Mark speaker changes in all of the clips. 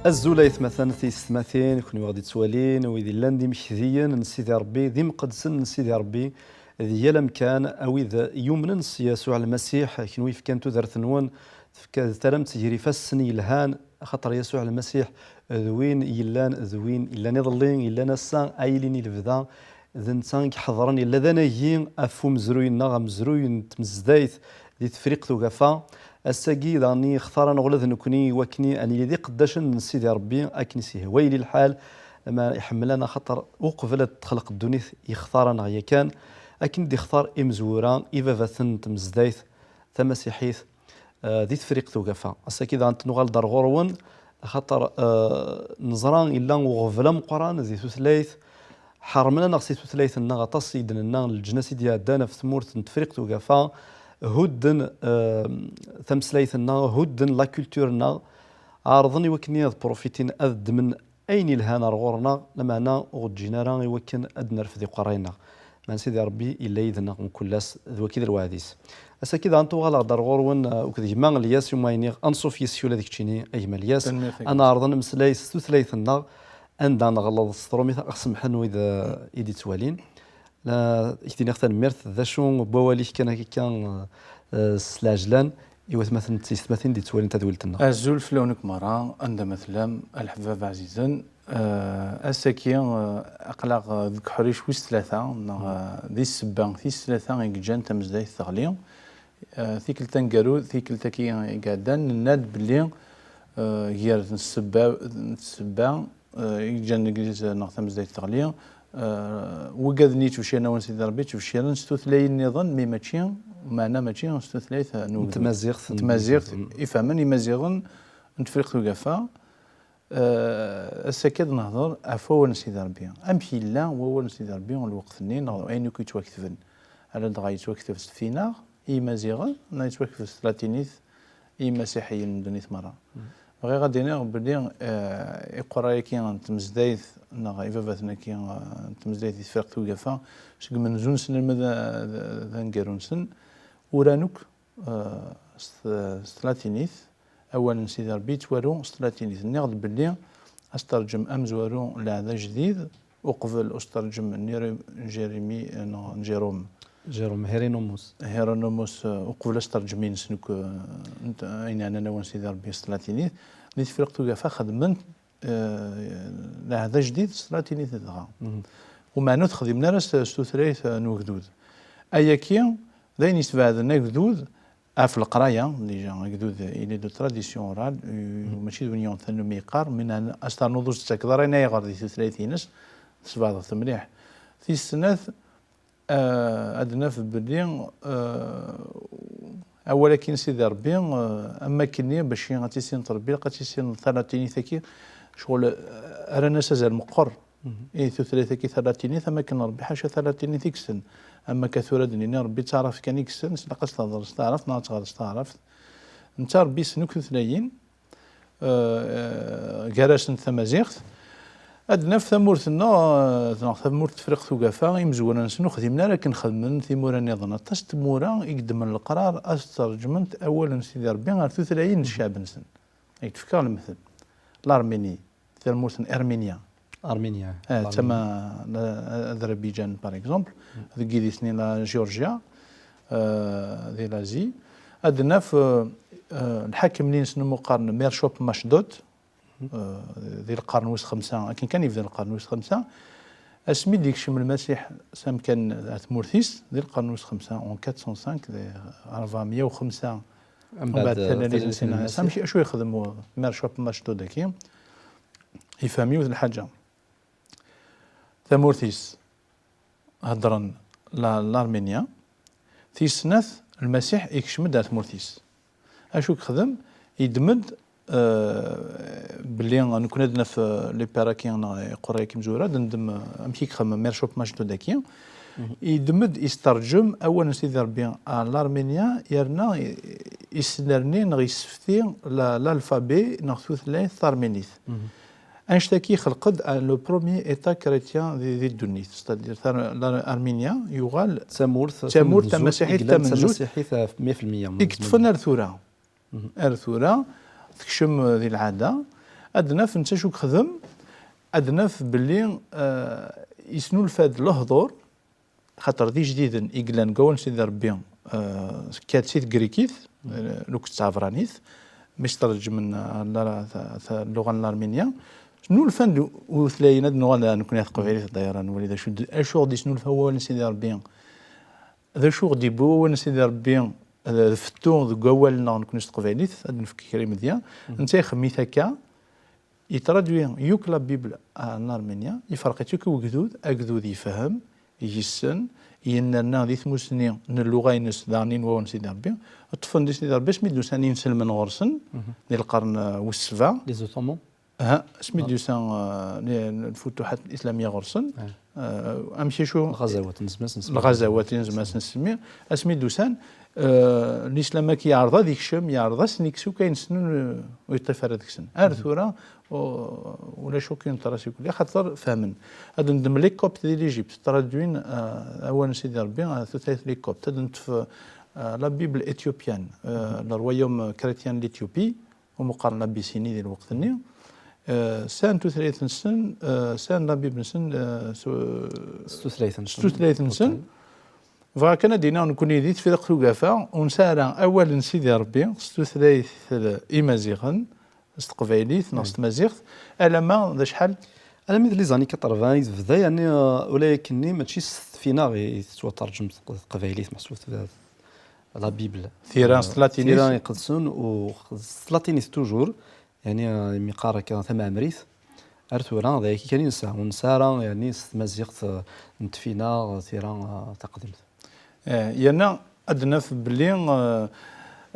Speaker 1: الزولايث مثلا تيستماثين يكونوا غادي توالين ويدي لاندي مكذيا نسيدي ربي ذي مقدسن نسيدي ربي ذي يلم كان او اذا يمن يسوع المسيح كنوي في كانتو درت نون ترم تجري فسني الهان خاطر يسوع المسيح ذوين يلان ذوين يلان يضلين يلان السان ايلين الفدا ذنسان كحضرن الا ذنايين افو مزروين نغم مزروين تمزدايت ذي تفريق ثقافه الساقي داني اختار نغلظ نكوني وكني اني ذي قداش نسيدي ربي اكنسيه ويلي الحال ما يحملنا خطر وقفلت تخلق الدنيا يختارنا هي كان اكن دي اختار امزوران ايفا فاثن تمزدايت تمسيحيث ذي تفريق ثقافه الساقي دا نغال دار غورون خاطر نزران الا وغفلا مقران ذي ثلاث حرمنا نغسي ثلاث النغا تصيد النغ الجنسي ديال دانا في ثمور تفريق ثقافه هدن تمسليثنا هدن لا كولتورنا عارضني وكني بروفيتين أذد من أين الهنا رغورنا لمعنا غجينا راه يوكن أدنى في ذي قرينا ما نسيدي ربي إلا يذنا من كلاس ذو كذا الواديس أسا كذا أنتو غالا درغورون وكذا ما الياس يوم ينيغ أنصوف يسيو هذيك تشيني أي ملياس أنا عارضن مسلايس ثلاثنا عندنا نغلظ السترومي أقسم حنو إذا إيدي توالين لا اكتي نختار مرث ذا شون بواليش كان سلاجلان يوث مثلا تيستماثين دي توالين تدولتنا
Speaker 2: الزول فلونك مرة عند مثلا الحباب عزيزا الساكي اقلاق ذك حريش ويس ثلاثة ذي السبان في ثلاثة يجان تمزداي الثغلي ثيكل تنقرو ثيكل تكي قادان الناد بلي غير السبان يجان نجلس نغتمزداي الثغلي وقذني توشينا ونسيد ربي توشينا نستثلي النظام مي ماشي معنا ماشي نستثلي تمازيغ يفهمن يمازيغن نتفرق ثقافه السكاد نهضر عفوا نسيد ربي امشي لا وهو نسيد ربي الوقت اثنين نهضر اين كيتواكتفن على دغا يتواكتف فينا اي مازيغن يتواكتف ثلاثينيث اي مسيحيين من دنيث مره غير غادي نغ بلي يقرا كي تمزدايث نغا إفافاتنا كي تمزدايث فرق ثقافة شك من زون سن ذا نقارونسن ورانوك ستلاتينيث أولا سيدي ربي توارو ستلاتينيث نغد بلي أسترجم أمزوارو لهذا جديد وقبل أسترجم جيريمي جيروم هيرونوموس وقبل أسترجمين سنوك أين أنا نوان سيدي ربي ستلاتينيث نيت فرق ثقافة خدمت هذا جديد ستراتيني تدغى وما نتخدمنا راس ستثريث نوجدود ايا كي داين يستفادنا جدود في القرايه اللي جا جدود الى دو تراديسيون اورال وماشي دونيون ثانو ميقار من استار نوضوج تكدر انا يغار دي ثلاثينس سبعة مليح في السنه ادنا في بلي اولا كي نسيدي ربي اما كني باش غاتيسين تربي قاتيسين ثلاثيني ثكي شغل رانا سازال مقر اي ثلاثه كي ثلاثيني ثم كنا ربي حاشا ثلاثيني ثيكسن اما كثوره دنيا ربي تعرف كان يكسن نقص تهضر تعرف ناطق تعرف انت ربي سنوك ثلاثين كراس ثمازيغ ادنا في ثمورتنا ثمورت فرق ثقافه يمزونا نسنو خدمنا لكن خدمنا ثمورا نظنا تستمورا يقدم القرار استرجمنت اولا سيدي ربي غير 30 الشعب نسن يتفكر المثل الارميني ثمورتن ارمينيا تما اذربيجان باغ اكزومبل ذي دي سنين لا جورجيا ذي لازي ادنا في الحاكم اللي نسنو مقارن ميرشوب ماشدود ذي القرن ويس خمسة لكن كان يبدا القرن ويس خمسة اسمي ديك شم المسيح سام كان ثمورثيس ذي القرن ويس خمسة اون 405 405 من بعد 30 سنة سام شو يخدموا ميرشوب ماشدود كي يفهميو الحاجة ثمورثيس هضرن لارمينيا في سنة المسيح يكشمد على ثمورثيس اشو يخدم يدمد باللي نكون عندنا في لي باراكيان قرايه كمزوره ندم امشي كخمم ميرشوب ماجدو داكي يدمد يسترجم اولا سيدي ربي الارمينيا يرنا يسلرني نغ يسفتي الالفابي نغ ثلاث ارمينيث انشتاكي خلقد لو بروميي ايتا كريتيان دي الدنيا ستادير ارمينيا يغال تامور تمسيحي تمنزوت 100% يكتفنا الثوره تكشم ذي العاده أدناف أنت شو خدم أدناف باللي يسنو الفاد الهضور خاطر دي جديدا إقلان قول سيدي ربي كاتسيت غريكيث لوك تعفرانيث مش ترجم من اللغة الأرمينية شنو الفن وثلاثين هاد نوال نكون يثقف عليه الدايران ولذا شو غادي شنو الفوا سيدي ربي هذا شو غادي بو سيدي ربي فتو ذو قوالنا نكون نثقف عليه هاد نفكر مزيان انت خميت هكا يترادوي يوك لا بيبل الأرمينيا يفرق يوك وجدود أجدود يفهم يجسن يننا ذي ثموسني اللغة ينس دانين وون سيدي ربي الطفل دي سيدي ربي سميتو ساني نسلم غرسن ديال القرن والسبعة
Speaker 1: لي زوتومون
Speaker 2: سميتو سان الفتوحات الإسلامية غرسن أمشي شو الغزوات نزماس نسمي اسميتو سان الإسلام كي يعرض هذيك الشم يعرض سنيكسو كاين سنون ويطيف هذيك السن ارثورا ولا شو كاين تراسي كل خاطر فاهمن هذا ندم لي كوبت ديال ايجيبت ترادوين اول سيدي ربي ثلاث لي كوبت هذا في لا بيبل اثيوبيان الرويوم كريتيان الاثيوبي ومقارنه بسيني ديال الوقت الني سان ثلاث سن سان لا بيبل سن 36 سن فكان دينا نكون يديت في ذاك الوقفه ونسارا اول سيدي ربي ثلاث إمازيغن استقباليت نص مازيغ الا ما ذا شحال
Speaker 1: انا من لي زاني 80 بدا يعني ولكني ماشي فينا غير ترجم قبايليت محسوب لا بيبل
Speaker 2: ثيران سلاتينيس
Speaker 1: ثيران يقدسون و سلاتينيس توجور يعني مقاره كان ثم عمريث ارثورا ذاك كان ينسى ونسارا يعني مازيغ نتفينا ثيران تقدمت
Speaker 2: يانا ادنا في بلي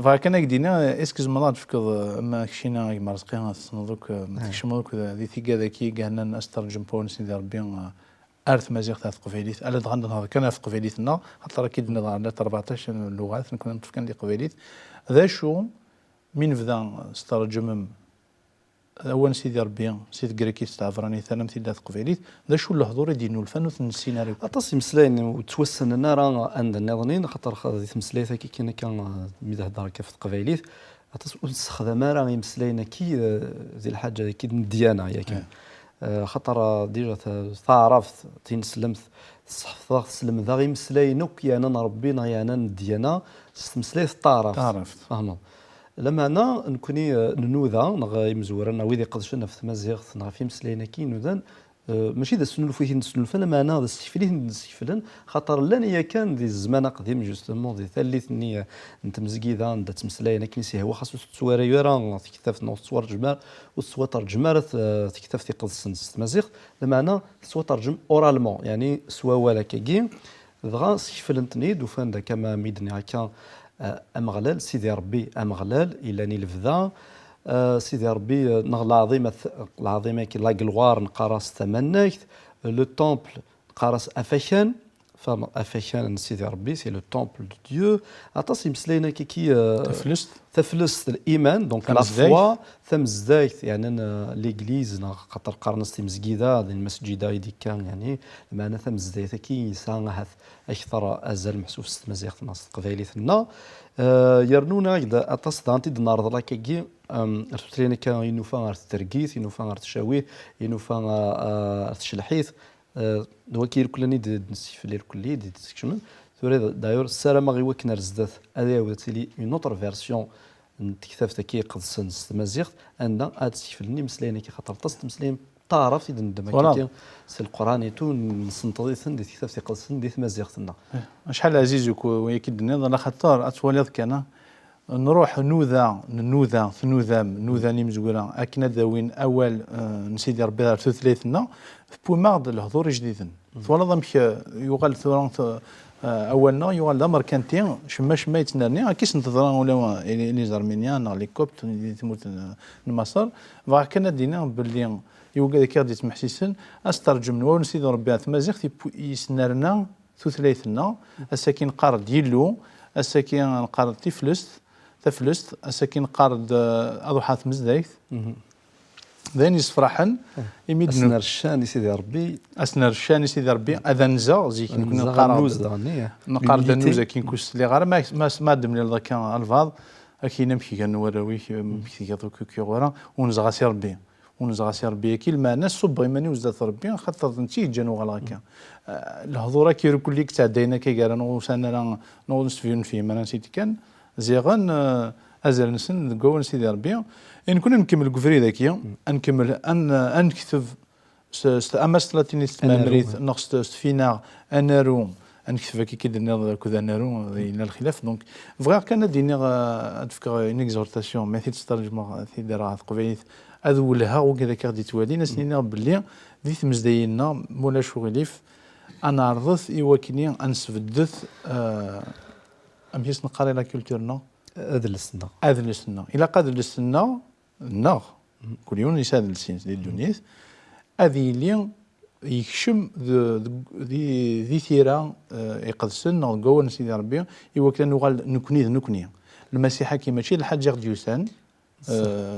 Speaker 2: فكان قدينا اسكز مرات فكر ما كشينا مرزقين تصنضوك تكشموك ذي ثيكا ذاكي قالنا استرجم بون سيدي ربي ارث مازيغ تاع قبيليت الا دغنا هذا كان في قبيليتنا حتى اكيد نضع 14 لغات كنا نتفكر دي قبيليت ذا شو من بدا استرجم اول سيدي ربي سيد كريكي استعفراني ثاني مثل قبيليت ذا شو الحضور يدينوا الفن السيناريو
Speaker 1: اتصي مسلاين وتوسن لنا راه عند النظنين خاطر خاطر مسلايت كي كان ميدهضر كيف قبيليت اتص استخدام راه مسلاينا كي ذي الحاجه كي الديانه ياك خاطر ديجا تعرفت تنسلمت الصحفه تسلم ذا غير مسلاينك يا انا ربينا يا انا الديانه مسلايت تعرفت فهمت لما انا نكوني ننوذا نغا مزورنا ويدي قدشنا في مازيغ نغا في مسلاينا كي نوذان ماشي ذا سنول فيه نسنول فلا ما انا ذا السيفلين نسيفلن خاطر لان هي كان ذي الزمان قديم جوستومون ذي ثالث نيه انت مزكيدا ذا تمسلاينا كنسي هو خاصو تصوير يرا تكتاف نو تصوير جمال وتصوير ترجمه تكتاف في قدس مازيغ لما انا تصوير ترجم اورالمون يعني سوا ولا كي ذا سيفلنتني دوفان ذا كما ميدني هكا أمغلال سيدي ربي أمغلال إلا نلفذا سيدي ربي نغ العظيمة كي لا غلوار نقراس تمنكت لو تومبل نقراس أفاكان فما أفاكان سيدي ربي سي لو تومبل دو ديو عطاس يمسلينا كي تفلست الإيمان دونك لا فوا ثم زدايت يعني ليغليز خاطر قرنستي مزكيده المسجده يدي كان يعني معنا ثم زدايت كي يسان اكثر ازال محسوب مزيغ ناس قبيلتنا يرنونا اذا اتص دانتي دنار كي ارتلينا كان ينوفا ارتركيث ينوفا ارتشاويه ينوفا ارتشلحيث دوكير كلني نسيف لير كلي دي تسكشمن دايور السلام غي وكنا رزدات هذا هو تيلي اون اوتر فيرسيون تكتاف كي قدسن مازيغ ان هاد سيفلني مسلاينا كي خاطر تص مسلايم تعرف يدندم كي سي القران يتو نسنطدي ثن دي كتاف قدسن دي مازيغتنا
Speaker 2: شحال عزيزك ويكيد انا خاطر اتولد كان نروح نوذاني مزوره اكنا داوين اول نسيدي ربي ثلاثنا في بومارد الهضور جديدا فوالا مش يقال ثوران اولنا يقال دمر كانتين شما يتنرني كيس نتضران ولا لي زارمينيان لي كوبت تموت المصر فكنا دينا باللي يوقع كي محسسن استرجم نو نسيدي ربي مازيغ يسنرنا ثلاثنا الساكن قارد يلو الساكن قارد تفلست الساكن قارد اضحات مزدايث ذين يصفرحن يميد
Speaker 1: اسنر الشان سيدي ربي
Speaker 2: اسنر الشان سيدي ربي اذنزا زي كنا نقرا دنوزا كي نكوس لي غير ما دم لي كان الفاض اكي نمشي كنوراوي مشي كي غورا ونزغا سي ربي ونزغاسي ربي كي المعنى صب غيماني وزات ربي خاطر انتي جانو غلا هكا الهضوره كيرو كليك تعدينا كيقال نو سنه راه نو نستفيون فيه ما نسيت كان زيغان ازال نسن كون سيدي ربي ان كنا نكمل كفري ذاكيا نكمل ان نكتب اما ستلاتيني ستمامريت نقص فينا انارو نكتب كي درنا كذا نارو الى الخلاف دونك فغا كان دينا تفكر اون اكزورتاسيون ما تسترجم في دراسه قبيليت اذولها وكذا كردي توالي نسنينا باللي ديت مزدينا مولا شغليف انا عرضت ايواكني انسفدث امشيس نقري لا كولتورنا
Speaker 1: ادلسنا
Speaker 2: الى قاد لسنا النار كل يوم يساد السين ديال الدنيا هذه اللي يكشم ذي ثيرا يقدسن قوان سيدي ربي يوكل نغال نكني المسيحة كي ماشي الحاج ديوسان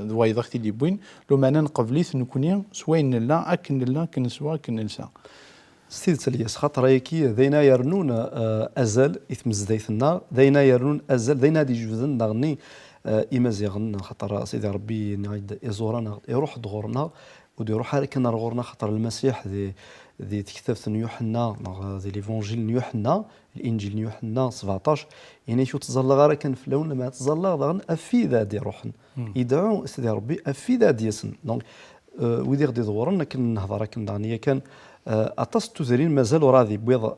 Speaker 2: ذواي ضغطي اللي بوين لو معنا نقبليث نكوني سوين لا اكن لا كنسوا كننسى
Speaker 1: سيد سلياس خاطر هيكي ذينا يرنون ازل اثم زديثنا ذينا يرنون ازل ذينا دي جوزن نغني إمازيغن خاطر سيدي ربي نعيد يزورنا يروح دغورنا ودي يروح كنا رغورنا خاطر المسيح ذي تكتبت يوحنا ذي ليفونجيل يوحنا الانجيل يوحنا 17 يعني شو تزلغ راه كان في اللون لما تزلغ ضغن افيدا دي روحن يدعو سيدي ربي افيدا ديسن دونك ويدي غدي دغورنا كنهضر كندغنيه كان اطاس توزرين مازال راضي بيض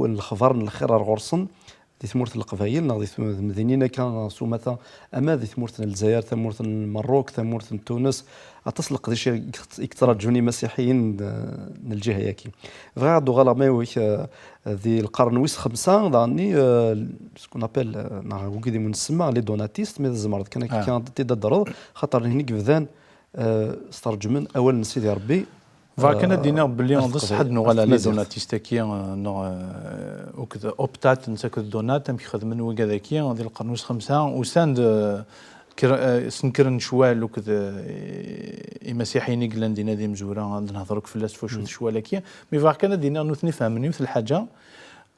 Speaker 1: الخبر الخير غورسن دي ثمورت القبائل ناضي المدينين كان سومتا اما دي ثمورت الجزائر ثمورت المروك ثمورت تونس اتصل قداش يكترجوني مسيحيين من الجهه ياكي فغادو غالامي ويك ذي القرن ويس 5 داني سكون ابل نا وكيدي منسمى لي دوناتيست مي زمرد كان تدرر خاطر هنيك بذان استرجمن اول نسيدي ربي
Speaker 2: فكان دينا باللي نضص حد نغلا لي دوناتيست كي نو وكذا اوبتات نساك الدونات مش خدمن وكذاكي هذه القرن 5 وساند سنكرن شوال وكذا مسيحيين يقلن دينا دي مزوره نهضرك في الفلسفه شو شوال كي مي فكان دينا نوثني فهمني في الحاجه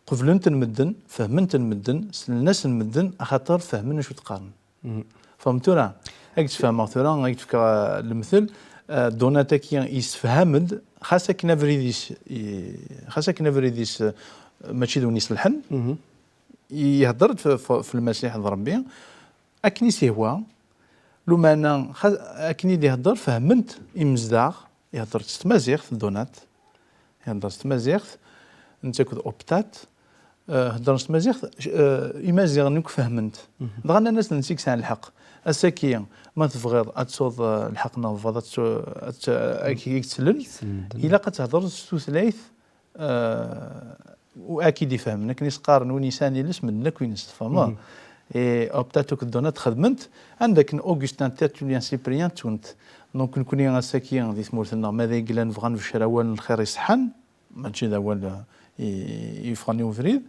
Speaker 2: قفلنت المدن فهمنت المدن الناس المدن خاطر فهمنا شو تقارن فهمتوا راه هاك تفهم مثلا هاك تفكر المثل دوناتا كي يسفهمد خاصة كنافريديس ماشي دوني يصلحن يهضر في المسيح ضربي اكني سيوا لو مانا اكني يهضر فهمت يمزداغ يهضر تستمازيغ في الدونات يهضر تستمازيغ انت كود اوبتات هضر تستمازيغ يمازيغ نك فهمت ضغنا الناس نسيك سان الحق الساكيه ما تبغيض اتصوض الحق نوفض اكيد تسلل الا قد تهضر ثلاث واكيد يفهمنا كني سقارن ونيساني الاسم لك وين استفهمه اوبتاتوك الدونات خدمت عندك اوغستان تيرتوليان سيبريان تونت دونك نكوني ساكيه دي ثمورتنا ماذا يقلن فغان في الشراوال الخير يصحن ماشي ذا هو يفغني وفريد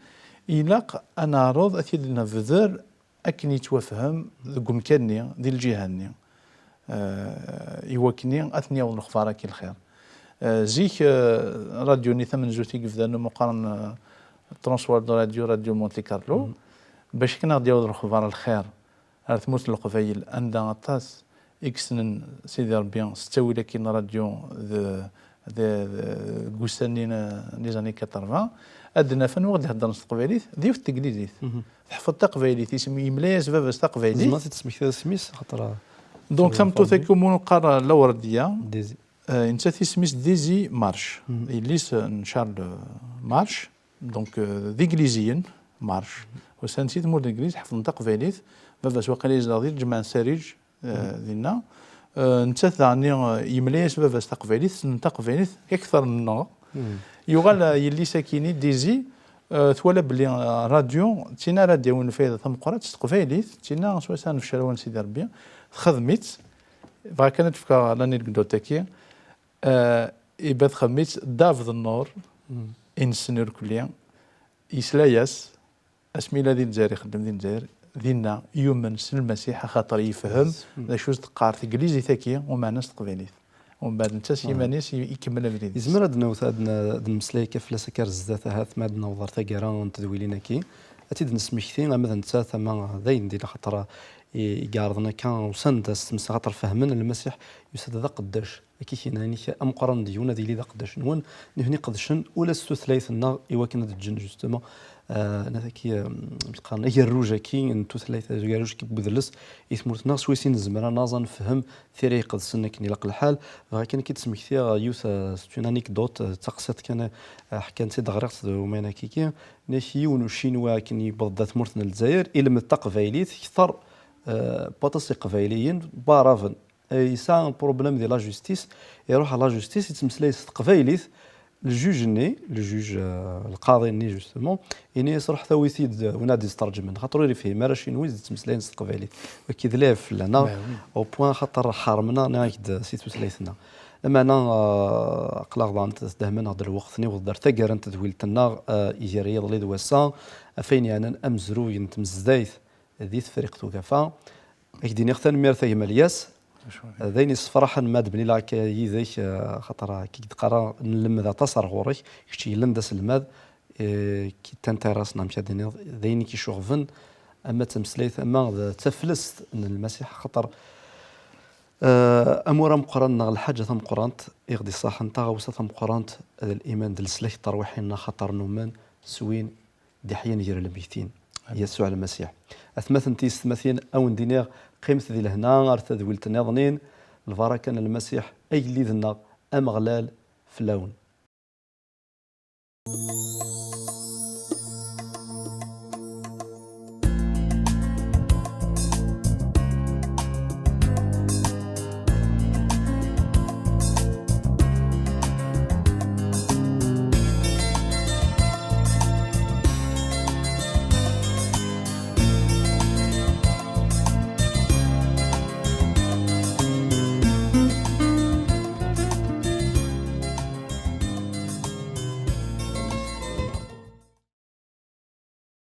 Speaker 2: الا انا روض اكيد لنا فذر أكني يتوفهم ذو مكاني ديال الجهة يوكني أثنيا ونخفارا كي الخير زيك راديو ني ثمن زوتي كيف ذا مقارن ترانسوار دو راديو مونتي كارلو باش كنا ديال الخبار الخير هاد ثموت القبايل عندها طاس اكسن سيدي ربي ستاوي لكن راديو ذا غوسانين لي زاني 80 ادنا فن وغد هضر قبايليت ديف التقليديت تحفظ تقبايليت اسمي يملاس باباس تقبايليت
Speaker 1: زعما تسميك سميس خاطر
Speaker 2: دونك تمتو تكون قرا لورديه
Speaker 1: ديزي
Speaker 2: انت تسميس ديزي مارش ليس شارل مارش دونك ديغليزيين مارش وسانسيت مور ديغليز حفظ تقبايليت باباس وقيلا زادي جمع سريج دينا انت ثاني يملاس باباس تقبايليت تقبايليت اكثر من يغال يلي ساكيني ديزي ثولا بلي راديو تينا راديو نفيذ ثم قرات تقبايليت تينا سوسان في شراوان سيدي ربي خدمت فكانت فكا لاني قدوتاكي يبات خميت دافض النور انسنور كليا يسلاياس اسمي الذي الجزائري خدم دين الجزائر دينا يومن سن المسيح خاطر يفهم لا شوز تقار انجليزي ثاكيه وما ناس تقبايليت ومن بعد انت سيمانيس يكمل الفيديو
Speaker 1: يزمر هاد نوث هاد المسلاي كيف لا سكر زدات هات ما عندنا وضر تاكيرا تدويلينا كي اتيد نسمي كثير مثلا انت ثما ذاين ديال خاطر يقارضنا كان وسند استمس خاطر فهمنا المسيح يسد ذا قداش كي هنا ام قران ديونا ديالي ذا قداش نون هني قدشن ولا ستثليثنا ايوا كنا الجن جوستومون انا كي قران هي الروجه كي انتو ثلاثه جاروج كي بذلس يثمرتنا سويسين زمرا نظن فهم ثيري قدسنا كني لق الحال ولكن كي تسمك ثيا يوث ستون انيكدوت تقصت كان حكان سيد غرقت ومانا كيكي ناشي ونشينوا كني بضات مرتنا الجزائر الى متق فايليت كثر بوتاسي قبايليين بارافن يسا بروبليم ديال لا جوستيس يروح على لا جوستيس يتمسلاي قبايليت الجوج القاضي ني جوستومون اني يصرح ثويثيد ونادي يسترجم خاطر يري فيه ما راش نويز يتمسلاي قبايليت وكي ذلاف لنا او بوان خاطر حارمنا نايد سيتو ثلاثنا اما انا اقلاق ضانت تدهمنا هذا الوقت ني ودار تاكرن تدويلتنا ايجاريه يضلي دواسا فين يعني امزرو ينتمزدايث ذي فريق توقفا اكديني اختن ميرثي ملياس ذيني صفراحا ما دبني لا كي ذيك خاطر كي تقرا نلمذ تصر غوري كشي لندس الماد كي تنتراسنا مشى ذيني كي شوغفن اما تمسليت اما تفلست ان المسيح خاطر امور مقرن الحاجه ثم قرانت يغدي صح نتا وسط ثم قرانت الايمان ديال السلاح ترويحنا خاطر نومان سوين دي حيان يجري الميتين يسوع المسيح اثمث انتي استمثين او ندينيغ قيمت ذي لهنا ارث ذويلت ناظنين البركه المسيح اي اللي ذنا امغلال في اللون